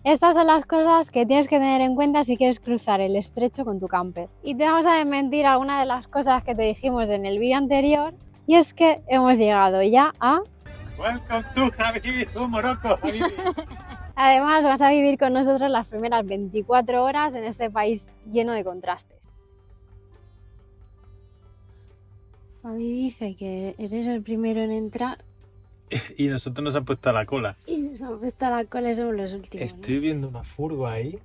Estas son las cosas que tienes que tener en cuenta si quieres cruzar el estrecho con tu camper. Y te vamos a desmentir alguna de las cosas que te dijimos en el vídeo anterior, y es que hemos llegado ya a... Welcome to Javi, Morocco, Javi. Además vas a vivir con nosotros las primeras 24 horas en este país lleno de contrastes. Fabi dice que eres el primero en entrar Y nosotros nos han puesto a la cola. y nos han puesto a la cola y somos los últimos. Estoy viendo una furgo ahí,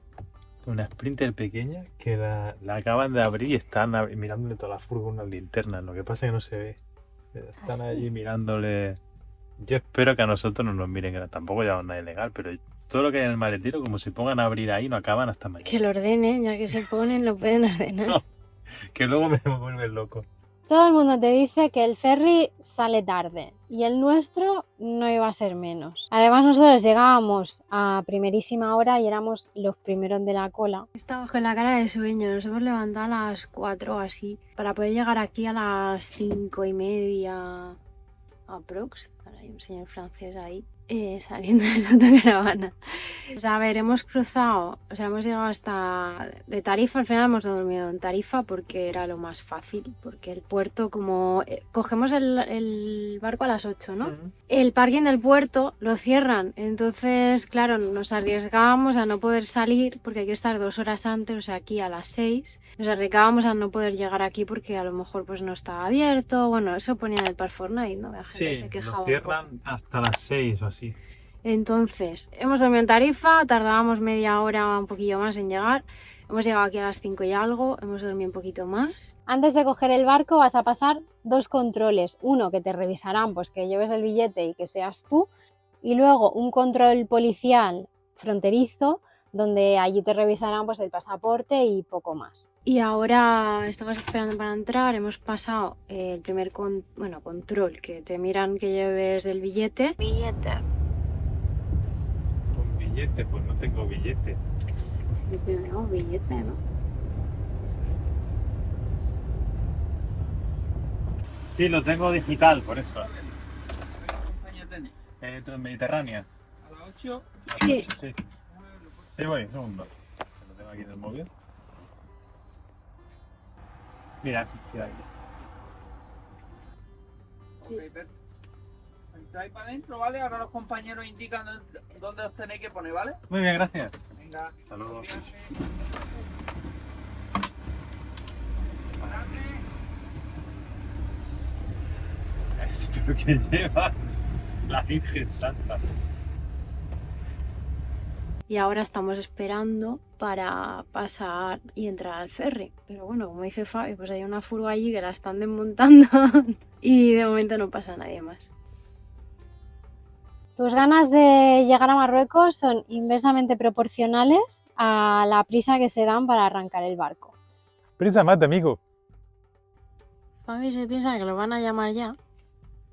una Sprinter pequeña, que la acaban de abrir y están mirándole toda la furgo unas linternas. Lo que pasa es que no se ve. Están allí mirándole. Yo espero que a nosotros no nos miren, que tampoco llevamos nada ilegal, pero todo lo que hay en el maletero, como se pongan a abrir ahí, no acaban hasta mañana. Que lo ordenen, ya que se ponen, lo pueden ordenar. No, que luego me vuelven loco. Todo el mundo te dice que el ferry sale tarde y el nuestro no iba a ser menos. Además nosotros llegábamos a primerísima hora y éramos los primeros de la cola. Estamos con la cara de sueño, nos hemos levantado a las 4 o así para poder llegar aquí a las 5:30 aprox. Ahora hay un señor francés ahí saliendo de esa autocaravana. O sea, a ver, hemos cruzado, o sea, hemos llegado hasta de Tarifa. Al final hemos dormido en Tarifa porque era lo más fácil, porque el puerto, como cogemos el barco a las 8, ¿no? El parking del puerto lo cierran, entonces, claro, nos arriesgábamos a no poder salir porque hay que estar 2 horas antes, o sea, aquí a las 6. Nos arriesgábamos a no poder llegar aquí porque a lo mejor pues no estaba abierto. Bueno, eso ponía en el Park Fortnite, ¿no? La gente se quejaba. Nos cierran hasta las 6 o así. Entonces, hemos dormido en Tarifa, tardábamos media hora, un poquillo más en llegar. Hemos llegado aquí a las 5 y algo, hemos dormido un poquito más. Antes de coger el barco vas a pasar 2 controles. Uno que te revisarán, pues que lleves el billete y que seas tú. Y luego un control policial fronterizo, donde allí te revisarán pues el pasaporte y poco más. Y ahora estamos esperando para entrar, hemos pasado el primer control, que te miran que lleves el billete. Con billete, pues no tengo billete. Sí, tenemos billete, ¿no? Sí, lo tengo digital, por eso. Mediterránea. ¿A las 8? Sí. Sí, voy, un segundo. Lo tengo aquí en el móvil. Mira, existía ahí. Ok, perfecto. Entráis para adentro, ¿vale? Ahora los compañeros indican dónde os tenéis que poner, ¿vale? Muy bien, gracias. Venga. Hasta luego. Esto que lleva la Virgen Santa. Y ahora estamos esperando para pasar y entrar al ferry. Pero bueno, como dice Fabi, pues hay una furgo allí que la están desmontando y de momento no pasa nadie más. Tus ganas de llegar a Marruecos son inversamente proporcionales a la prisa que se dan para arrancar el barco. Prisa mate, amigo. Fabi se piensa que lo van a llamar ya.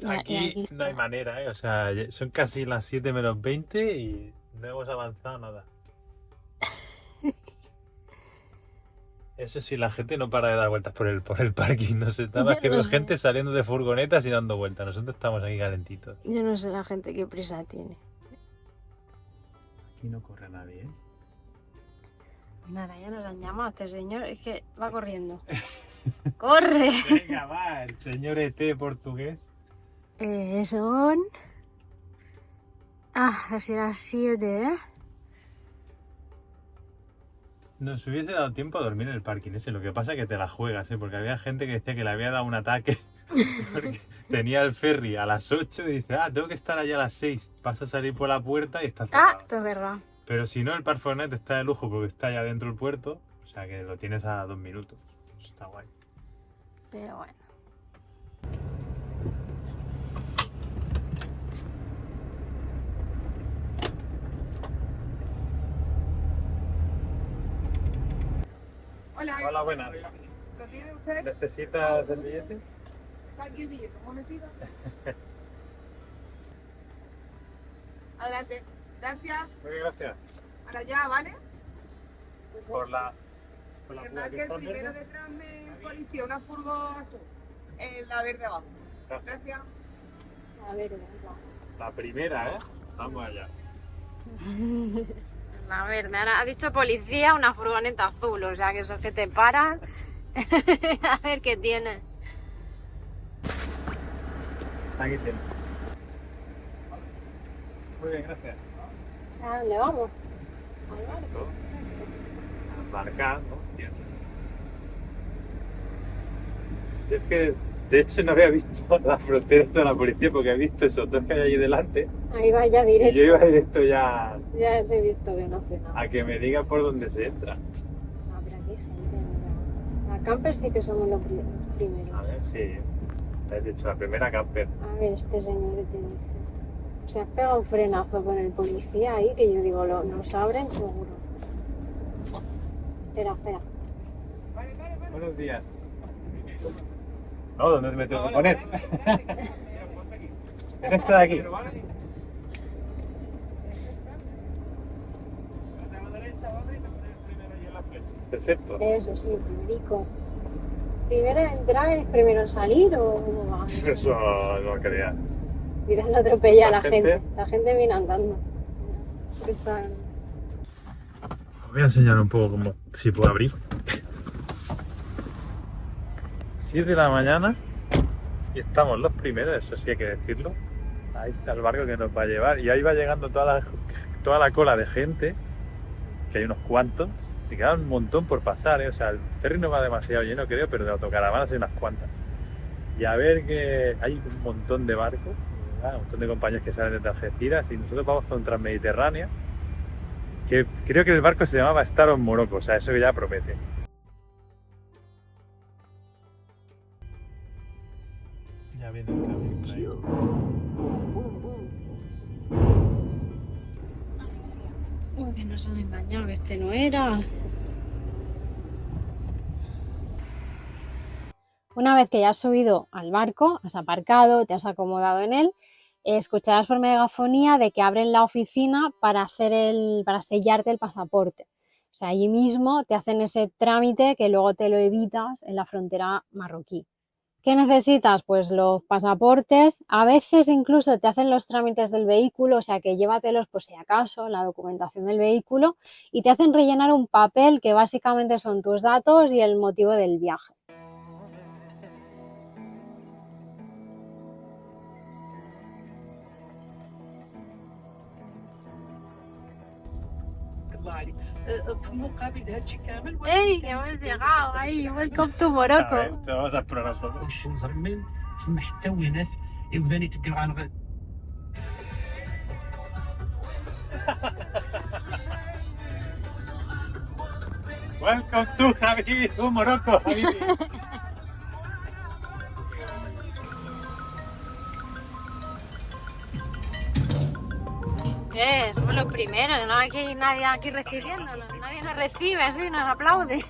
Aquí está. no hay manera, ¿eh? O sea, son casi las 7 menos 20 y no hemos avanzado nada. Eso sí, la gente no para de dar vueltas por el parking, no sé, nada más que veo gente saliendo de furgonetas y dando vueltas. Nosotros estamos aquí calentitos. Yo no sé la gente qué prisa tiene. Aquí no corre nadie, ¿eh? Nada, ya nos han llamado este señor, es que va corriendo. ¡Corre! Venga, va, el señor ET portugués. Son... casi las 7, ¿eh? Nos hubiese dado tiempo a dormir en el parking ese, lo que pasa es que te la juegas, ¿eh? Porque había gente que decía que le había dado un ataque porque tenía el ferry a las 8 y dice, tengo que estar allá a las 6. Vas a salir por la puerta y está cerrado. Está cerrado. Pero si no, el Park Fortnite está de lujo porque está allá dentro del puerto, o sea que lo tienes a 2 minutos. Eso está guay. Pero bueno. Hola. Hola, buenas. ¿Lo tiene usted? ¿Necesitas el billete? Está aquí el billete, un momentito. Adelante. Gracias. Muy bien, gracias. Ahora ya, ¿vale? Por la Verdad que el primero detrás me policía, una furgo azul. La verde abajo. Gracias. A ver, La primera, ¿eh? Vamos allá. La verde. Ahora ha dicho policía, una furgoneta azul, o sea que esos que te paran. A ver qué tiene. Aquí tiene. Muy bien, gracias. ¿A dónde vamos? Marcar, ¿no? Yo es que, de hecho, no había visto la frontera de la policía porque he visto esos dos que hay allí delante. Ahí va ya Y directo. yo iba directo ya Ya te he visto que no fue nada. a que me diga por dónde se entra. Ah, pero aquí hay gente, mira. La camper sí que somos los primeros. A ver si. Has dicho la primera camper. A ver, este señor que te dice. Se ha pegado un frenazo con el policía ahí, que yo digo, nos abren seguro. Espera, espera. Buenos días. No, ¿dónde me tengo que poner? En esta de aquí. Perfecto. Eso sí, primerico. ¿Primero en entrar es primero en salir o cómo va? Eso no creas. Mira, no atropella a la La gente. gente. La gente viene andando. Están... Os voy a enseñar un poco cómo, si puedo abrir. 7 de la mañana y estamos los primeros, eso sí hay que decirlo. Ahí está el barco que nos va a llevar y ahí va llegando toda la cola de gente, que hay unos cuantos, y quedan un montón por pasar, ¿eh? O sea, el ferry no va demasiado lleno creo, pero de autocaravanas hay unas cuantas. Y a ver que hay un montón de barcos, ¿verdad? Un montón de compañías que salen desde Algeciras y nosotros vamos con Transmediterránea, que creo que el barco se llamaba Star of Morocco, o sea, eso que ya promete. Ya viene el camión. Uy, que nos han engañado, que este no era. Una vez que ya has subido al barco, has aparcado, te has acomodado en él, escucharás por megafonía de que abren la oficina para sellarte el pasaporte. O sea, allí mismo te hacen ese trámite que luego te lo evitas en la frontera marroquí. ¿Qué necesitas? Pues los pasaportes, a veces incluso te hacen los trámites del vehículo, o sea que llévatelos por si acaso, la documentación del vehículo, y te hacen rellenar un papel que básicamente son tus datos y el motivo del viaje. ¡Ey! Que hemos llegado ahí, welcome to Morocco. A ver, te vamos a explorar un poco. Welcome to Javi, to Morocco, Habibi. Somos los primeros, no hay nadie aquí recibiéndonos, nadie nos recibe así, nos aplaude.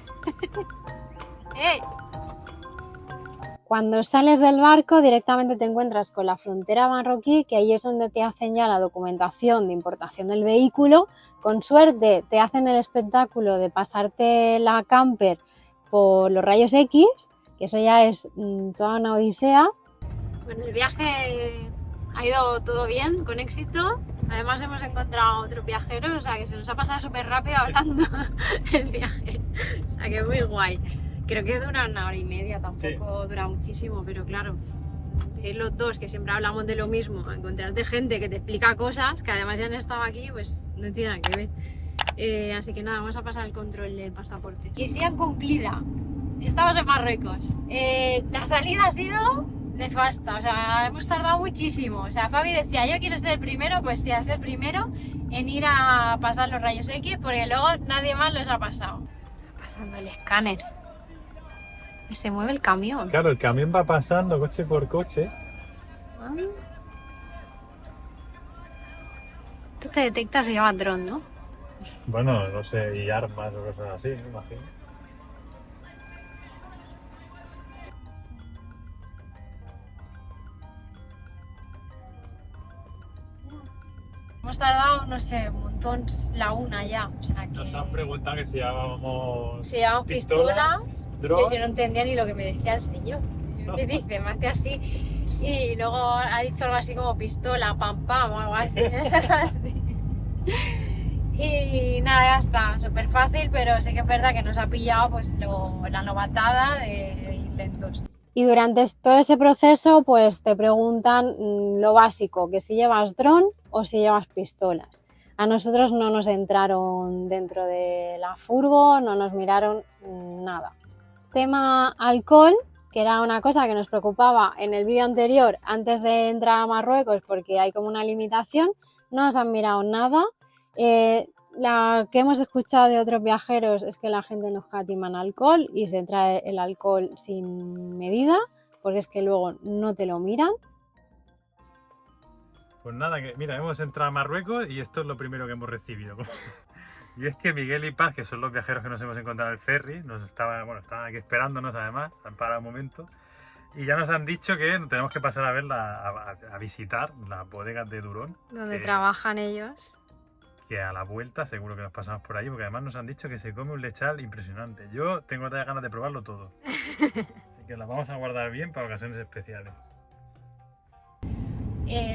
Cuando sales del barco directamente te encuentras con la frontera marroquí, que ahí es donde te hacen ya la documentación de importación del vehículo. Con suerte te hacen el espectáculo de pasarte la camper por los rayos X, que eso ya es toda una odisea. Bueno, el viaje ha ido todo bien, con éxito. Además hemos encontrado otros viajeros, o sea que se nos ha pasado súper rápido hablando el viaje. O sea que muy guay. Creo que dura 1 hora y media, tampoco dura muchísimo, pero claro, ir los dos que siempre hablamos de lo mismo, a encontrarte gente que te explica cosas, que además ya han estado aquí, pues no tiene nada que ver. Así que nada, vamos a pasar el control del pasaporte. Misión cumplida. Estamos en Marruecos. La salida ha sido nefasta, o sea, hemos tardado muchísimo. O sea, Fabi decía, yo quiero ser el primero, pues sí, a ser el primero en ir a pasar los rayos X, porque luego nadie más los ha pasado. Pasando el escáner. Se mueve el camión. Claro, el camión va pasando coche por coche. Ah. Tú te detectas si llevas dron, ¿no? Bueno, no sé, y armas o cosas así, me imagino. Hemos tardado, no sé, un montón, la 1 ya. O sea, que... Nos han preguntado que si llevábamos pistola. dron. Yo no entendía ni lo que me decía el señor. ¿Qué dice? Me hace así. Y luego ha dicho algo así como pistola, pam, pam o algo así. Y nada, ya está, súper fácil, pero sí que es verdad que nos ha pillado pues la novatada de ir lentos. Y durante todo ese proceso pues te preguntan lo básico, que si llevas dron o si llevas pistolas. A nosotros no nos entraron dentro de la furgo, no nos miraron nada. Tema alcohol, que era una cosa que nos preocupaba en el vídeo anterior antes de entrar a Marruecos porque hay como una limitación, no nos han mirado nada. La que hemos escuchado de otros viajeros es que la gente no escatima en alcohol y se trae el alcohol sin medida, porque es que luego no te lo miran. Pues nada, que mira, hemos entrado a Marruecos y esto es lo primero que hemos recibido. Y es que Miguel y Paz, que son los viajeros que nos hemos encontrado en el ferry, estaban aquí esperándonos además, han parado un momento, y ya nos han dicho que tenemos que pasar a verla, a visitar las bodegas de Durón. Donde trabajan ellos. Que a la vuelta seguro que nos pasamos por allí, porque además nos han dicho que se come un lechal impresionante. Yo tengo otras ganas de probarlo todo. Así que las vamos a guardar bien para ocasiones especiales.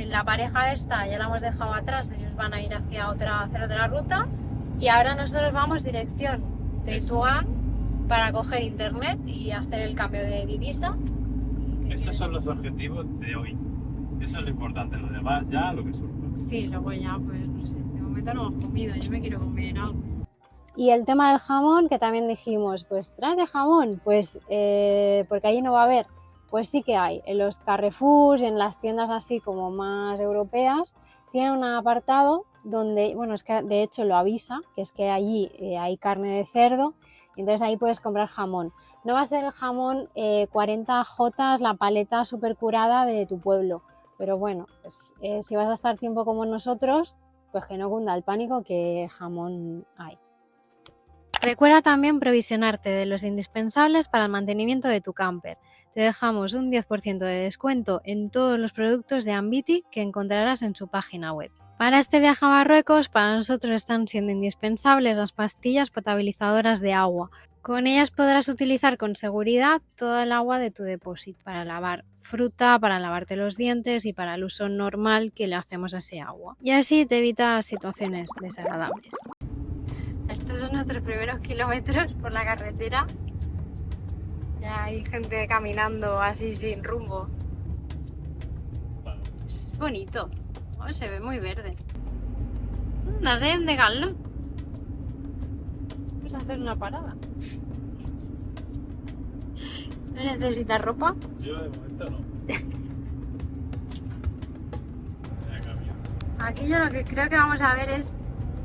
La pareja esta ya la hemos dejado atrás, ellos van a ir hacia hacer otra ruta y ahora nosotros vamos dirección Tetuán para coger internet y hacer el cambio de divisa. Esos son los objetivos de hoy. Eso es lo importante, lo demás ya lo que surja. Sí, luego ya pues no sé, de momento no hemos comido, yo me quiero comer algo. Y el tema del jamón, que también dijimos, pues tráete jamón, pues porque allí no va a haber. Pues sí que hay, en los Carrefours y en las tiendas así como más europeas, tienen un apartado donde, bueno, es que de hecho lo avisa, que es que allí hay carne de cerdo, y entonces ahí puedes comprar jamón. No va a ser el jamón 40 jotas, la paleta super curada de tu pueblo, pero bueno, pues si vas a estar tiempo como nosotros, pues que no cunda el pánico, que jamón hay. Recuerda también provisionarte de los indispensables para el mantenimiento de tu camper. Te dejamos un 10% de descuento en todos los productos de Ambiti que encontrarás en su página web. Para este viaje a Marruecos, para nosotros están siendo indispensables las pastillas potabilizadoras de agua. Con ellas podrás utilizar con seguridad todo el agua de tu depósito para lavar fruta, para lavarte los dientes y para el uso normal que le hacemos a ese agua. Y así te evitas situaciones desagradables. Estos son nuestros primeros kilómetros por la carretera. Ya hay gente caminando así sin rumbo. Es bonito. Oh, se ve muy verde. No sé dónde dejarlo. Vamos a hacer una parada. ¿No necesitas ropa? Yo de momento no. Aquí yo lo que creo que vamos a ver es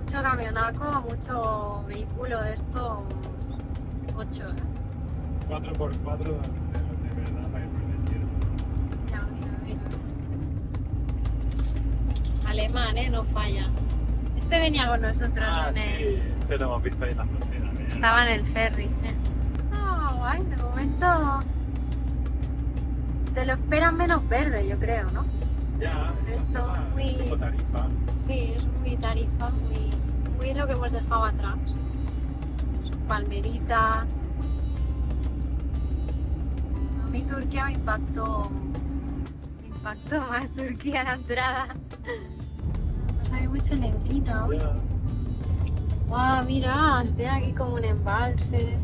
mucho camionaco, mucho vehículo de estos 8. 4x4 de verdad para que por el desierto. Ya, mira. Alemán, no falla. Este venía con nosotros en el... Sí, este lo hemos visto ahí en la frontera. Estaba en el ferry. Guay, de momento se lo esperan menos verde, yo creo, ¿no? Ya, Esto muy... como Tarifa. Sí, es muy Tarifa, muy lo que hemos dejado atrás. Son palmeritas. A mí Turquía me impactó más Turquía la entrada. Pues hay mucha neblina hoy. Guau, mira, estoy aquí como un embalse.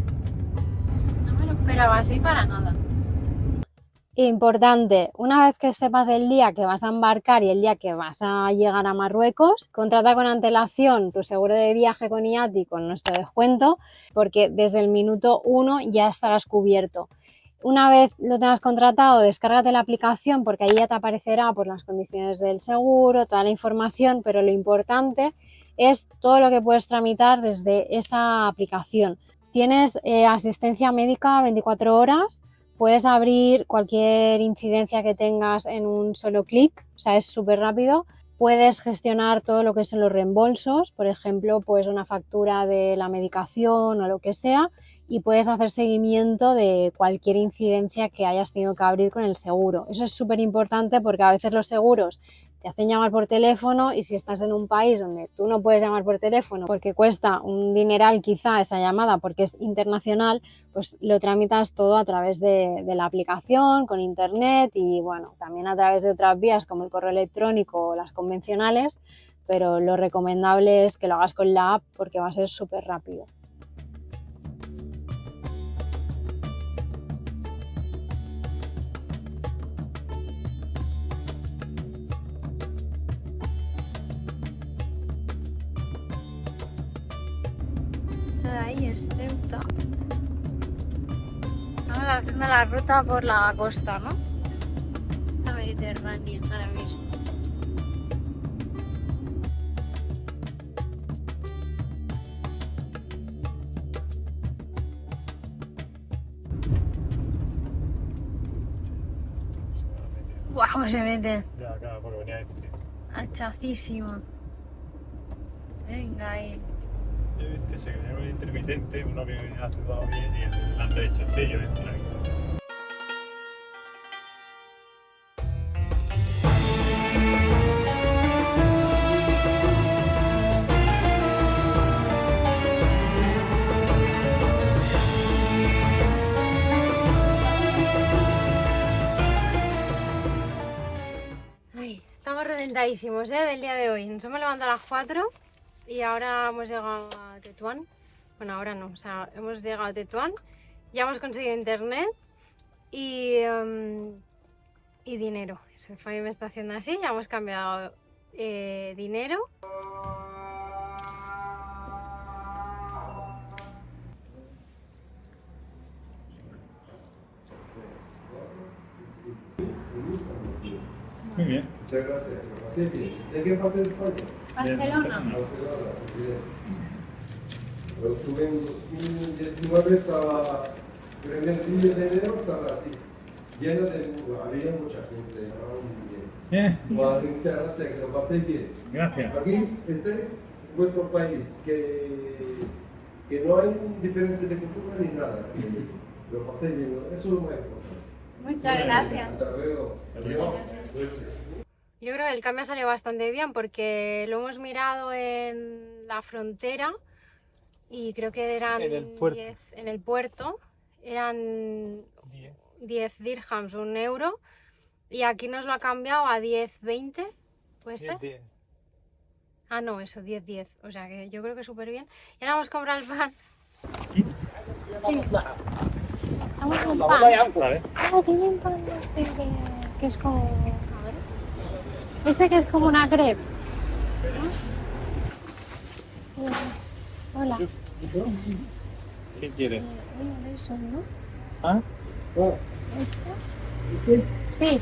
No me lo esperaba así para nada. Importante, una vez que sepas el día que vas a embarcar y el día que vas a llegar a Marruecos, contrata con antelación tu seguro de viaje con IATI con nuestro descuento, porque desde el minuto 1 ya estarás cubierto. Una vez lo tengas contratado, descárgate la aplicación porque ahí ya te aparecerá por las condiciones del seguro, toda la información, pero lo importante es todo lo que puedes tramitar desde esa aplicación. Tienes asistencia médica 24 horas, puedes abrir cualquier incidencia que tengas en un solo clic, o sea, es súper rápido. Puedes gestionar todo lo que son los reembolsos, por ejemplo, pues una factura de la medicación o lo que sea, y puedes hacer seguimiento de cualquier incidencia que hayas tenido que abrir con el seguro. Eso es súper importante porque a veces los seguros te hacen llamar por teléfono y si estás en un país donde tú no puedes llamar por teléfono porque cuesta un dineral quizá esa llamada porque es internacional, pues lo tramitas todo a través de la aplicación, con internet y bueno, también a través de otras vías como el correo electrónico o las convencionales, pero lo recomendable es que lo hagas con la app porque va a ser súper rápido. Esa de ahí es Ceuta. Estamos haciendo la ruta por la costa, ¿no? Esta Mediterránea ahora mismo. ¡Guau! ¿Cómo se mete? Ya, claro, porque venía este. Hachacísimo. Venga ahí. Este se creó el intermitente, uno que ha ayudado bien y el han hecho el sello de entrar. Ay, estamos reventadísimos del día de hoy. Nos hemos levantado a las 4 y ahora hemos llegado a Tetuán. Bueno, ahora no, o sea, hemos llegado a Tetuán, ya hemos conseguido internet y dinero. Eso, Fabi me está haciendo así, ya hemos cambiado dinero. Muy bien. Muchas gracias. Sí, bien. ¿De qué parte de España? Barcelona. Barcelona. Bien. Yo estuve en 2019, estaba el primer día de enero, estaba así, lleno de había mucha gente, estaba muy bien. Vale, muchas gracias, que lo paséis bien. Gracias. Aquí estáis en vuestro país, que no hay diferencia de cultura ni nada, que lo paséis bien, ¿no? Eso es lo más importante. Muchas gracias. Hasta luego. Adiós. Yo creo que el cambio salió bastante bien porque lo hemos mirado en la frontera y creo que eran En el puerto. 10 en el puerto, eran 10 dirhams, 1 euro, y aquí nos lo ha cambiado a 10,20, ¿puede ser? Ah, no, eso, 10,10, o sea que yo creo que súper bien. Y ahora vamos a comprar el pan. Sí. Estamos en un pan. Vale. Ah, tienen pan ese que es como... A ver. Ese que es como una crepe. ¿No? Hola. ¿Qué quieres? Uno de esos, ¿no? ¿Ah? ¿Este? Sí.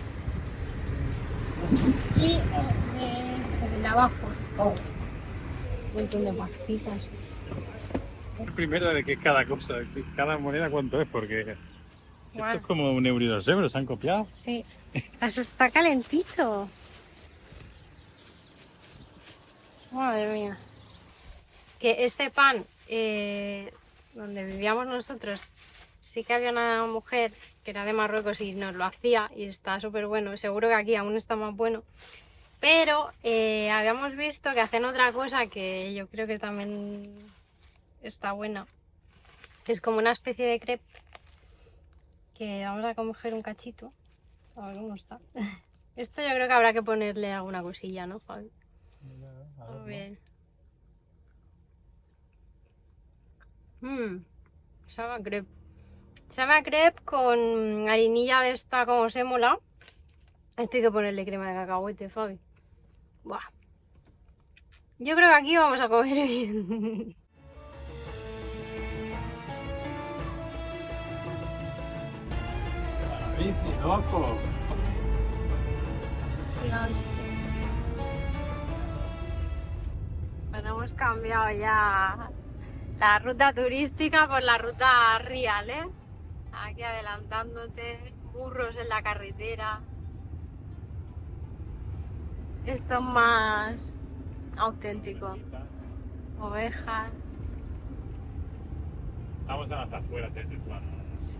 Y el de abajo. Un montón de pastitas. Primero de qué es cada cosa, cada moneda cuánto es, porque si Bueno. esto es como 1 euro y 2 euros, ¿se han copiado? Sí. Eso está calentito. Madre mía. Que este pan, donde vivíamos nosotros, sí que había una mujer que era de Marruecos y nos lo hacía y está súper bueno. Seguro que aquí aún está más bueno. Pero habíamos visto que hacen otra cosa que yo creo que también está buena. Es como una especie de crepe que vamos a coger un cachito. A ver cómo está. Esto yo creo que habrá que ponerle alguna cosilla, ¿no, Fabi? Muy bien. Sabe a crepe. Sabe a crepe con harinilla de esta como sémola. Esto hay que ponerle crema de cacahuete, Fabi. Buah. Yo creo que aquí vamos a comer bien. ¡Bici, loco! Bueno, hemos cambiado ya la ruta turística por la ruta real, ¿eh? Aquí adelantándote, burros en la carretera. Esto es más auténtico. Ovejas. Estamos a las afueras de Tetuán. Sí.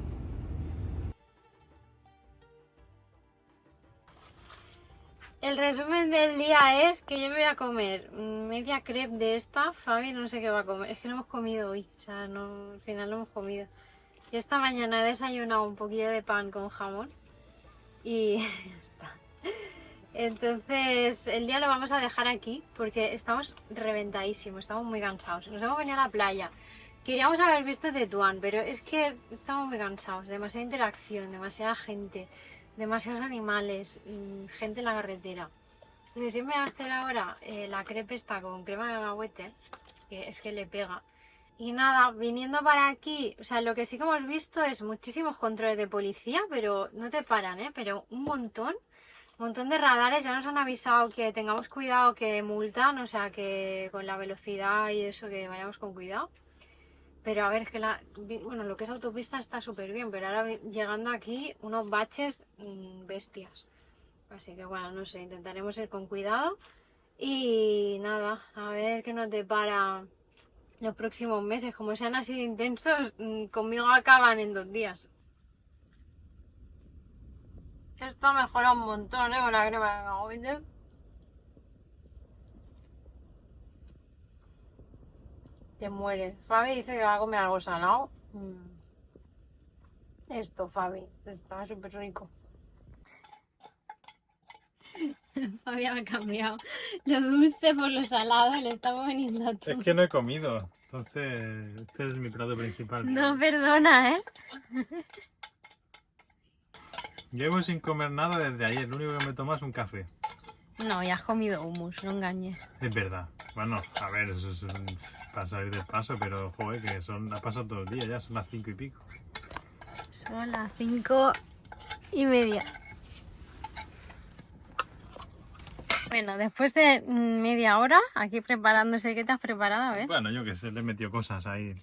El resumen del día es que yo me voy a comer media crepe de esta. Fabi no sé qué va a comer. Es que no hemos comido hoy. O sea, no, al final no hemos comido. Y esta mañana he desayunado un poquillo de pan con jamón. Y ya está. Entonces el día lo vamos a dejar aquí porque estamos reventadísimos, estamos muy cansados. Nos hemos venido a la playa. Queríamos haber visto Tetuán, pero es que estamos muy cansados. Demasiada interacción, demasiada gente, demasiados animales, gente en la carretera. Entonces yo me voy a hacer ahora la crepe esta con crema de cacahuete, que es que le pega. Y nada, viniendo para aquí, o sea, lo que sí que hemos visto es muchísimos controles de policía, pero no te paran, pero un montón de radares. Ya nos han avisado que tengamos cuidado, que multan, o sea, que con la velocidad y eso, que vayamos con cuidado. Pero a ver, es que bueno, lo que es autopista está súper bien, pero ahora llegando aquí, unos baches bestias. Así que bueno, no sé, intentaremos ir con cuidado. Y nada, a ver qué nos depara los próximos meses. Como sean así de intensos, conmigo acaban en 2 días. Esto ha mejorado un montón, con la crema de cacahuete. Te mueres. Fabi dice que va a comer algo salado. Esto, Fabi, está súper rico. Fabi ha cambiado lo dulce por lo salado, le estamos veniendo a todo. Es que no he comido, entonces este es mi plato principal. No perdona, Llevo sin comer nada desde ayer, lo único que me tomo es un café. No, ya has comido hummus, no engañes. Es verdad. Bueno, a ver, eso es para salir del paso, pero joder, que ha pasado todo el día, ya son las 5 y pico. Son las 5:30. Bueno, después de media hora aquí preparándose, ¿qué te has preparado? A ver. Bueno, yo que sé, le he metido cosas ahí.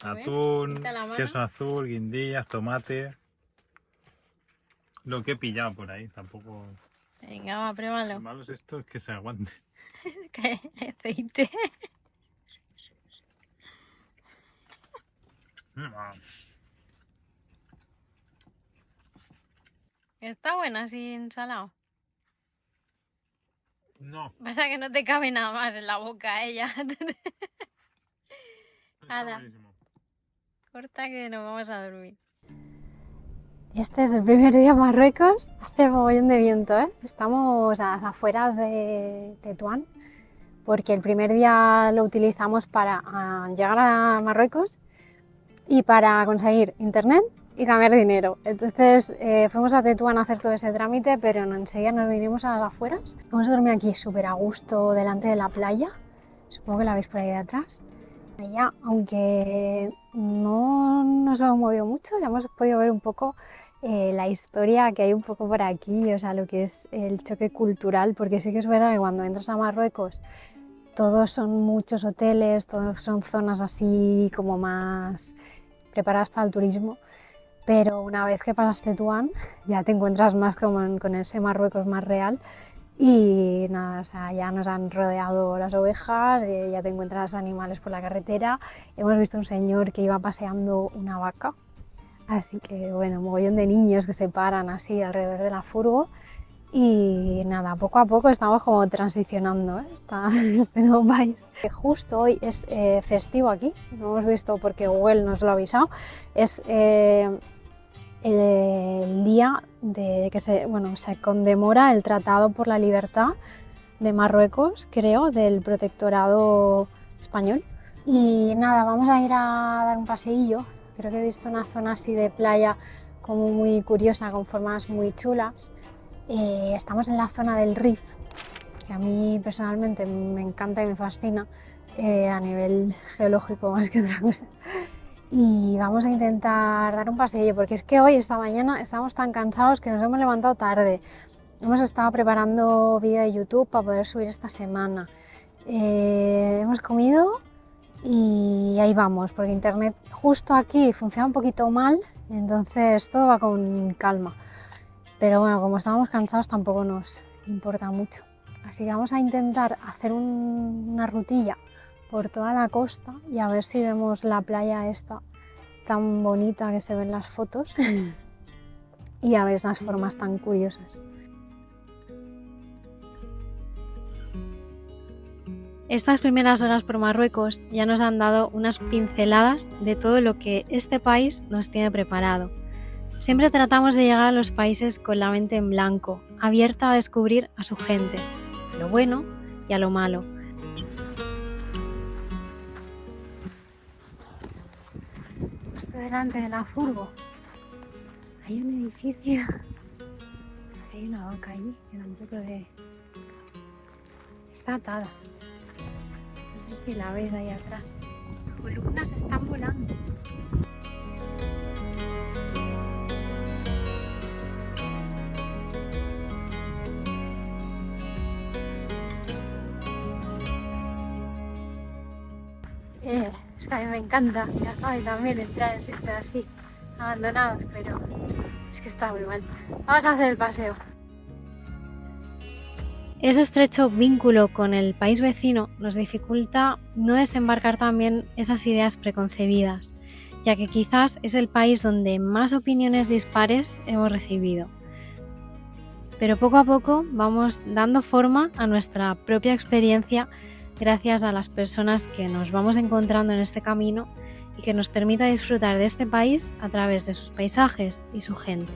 A ver, Atún, quita la mano. queso azul, guindillas, tomate. Lo que he pillado por ahí, tampoco... Venga, va, pruébalo. Lo malo es esto, es que se aguante. ¿Qué? Aceite. Está buena sin salado. No. Pasa que no te cabe nada más en la boca, ella. Está Ala. buenísimo. Corta que nos vamos a dormir. Este es el primer día en Marruecos. Hace mogollón de viento, Estamos a las afueras de Tetuán, porque el primer día lo utilizamos para llegar a Marruecos y para conseguir internet y cambiar dinero. Entonces fuimos a Tetuán a hacer todo ese trámite, pero enseguida nos vinimos a las afueras. Hemos dormido aquí súper a gusto delante de la playa. Supongo que la veis por ahí de atrás. Ya, aunque no nos hemos movido mucho, ya hemos podido ver un poco la historia que hay un poco por aquí, o sea, lo que es el choque cultural, porque sí que es verdad que cuando entras a Marruecos todos son muchos hoteles, todos son zonas así como más preparadas para el turismo, pero una vez que pasas Tetuán ya te encuentras más como con ese Marruecos más real. Y nada, o sea, ya nos han rodeado las ovejas, ya te encuentras animales por la carretera. Hemos visto un señor que iba paseando una vaca, así que bueno, mogollón de niños que se paran así alrededor de la furgo. Y nada, poco a poco estamos como transicionando este nuevo país. Justo hoy es festivo aquí, lo hemos visto porque Google nos lo ha avisado. Es el día de que se conmemora el Tratado por la Libertad de Marruecos, creo, del protectorado español. Y nada, vamos a ir a dar un paseillo. Creo que he visto una zona así de playa como muy curiosa, con formas muy chulas. Estamos en la zona del Rif, que a mí personalmente me encanta y me fascina a nivel geológico más que otra cosa. Y vamos a intentar dar un paseillo, porque es que hoy, esta mañana, estamos tan cansados que nos hemos levantado tarde. Hemos estado preparando vídeo de YouTube para poder subir esta semana. Hemos comido y ahí vamos, porque internet justo aquí funciona un poquito mal, entonces todo va con calma. Pero bueno, como estábamos cansados tampoco nos importa mucho. Así que vamos a intentar hacer una rutilla por toda la costa y a ver si vemos la playa esta tan bonita que se ven las fotos y a ver esas formas tan curiosas. Estas primeras horas por Marruecos ya nos han dado unas pinceladas de todo lo que este país nos tiene preparado. Siempre tratamos de llegar a los países con la mente en blanco, abierta a descubrir a su gente, a lo bueno y a lo malo. Justo delante de la furgo hay un edificio. Hay una vaca allí, que tampoco de... Está atada. A ver si la veis ahí atrás. Las columnas están volando. Es que a mí me encanta viajar y también entrar en sitios así, abandonados, pero es que está muy mal. Vamos a hacer el paseo. Ese estrecho vínculo con el país vecino nos dificulta no desembarcar también esas ideas preconcebidas, ya que quizás es el país donde más opiniones dispares hemos recibido. Pero poco a poco vamos dando forma a nuestra propia experiencia gracias a las personas que nos vamos encontrando en este camino y que nos permita disfrutar de este país a través de sus paisajes y su gente.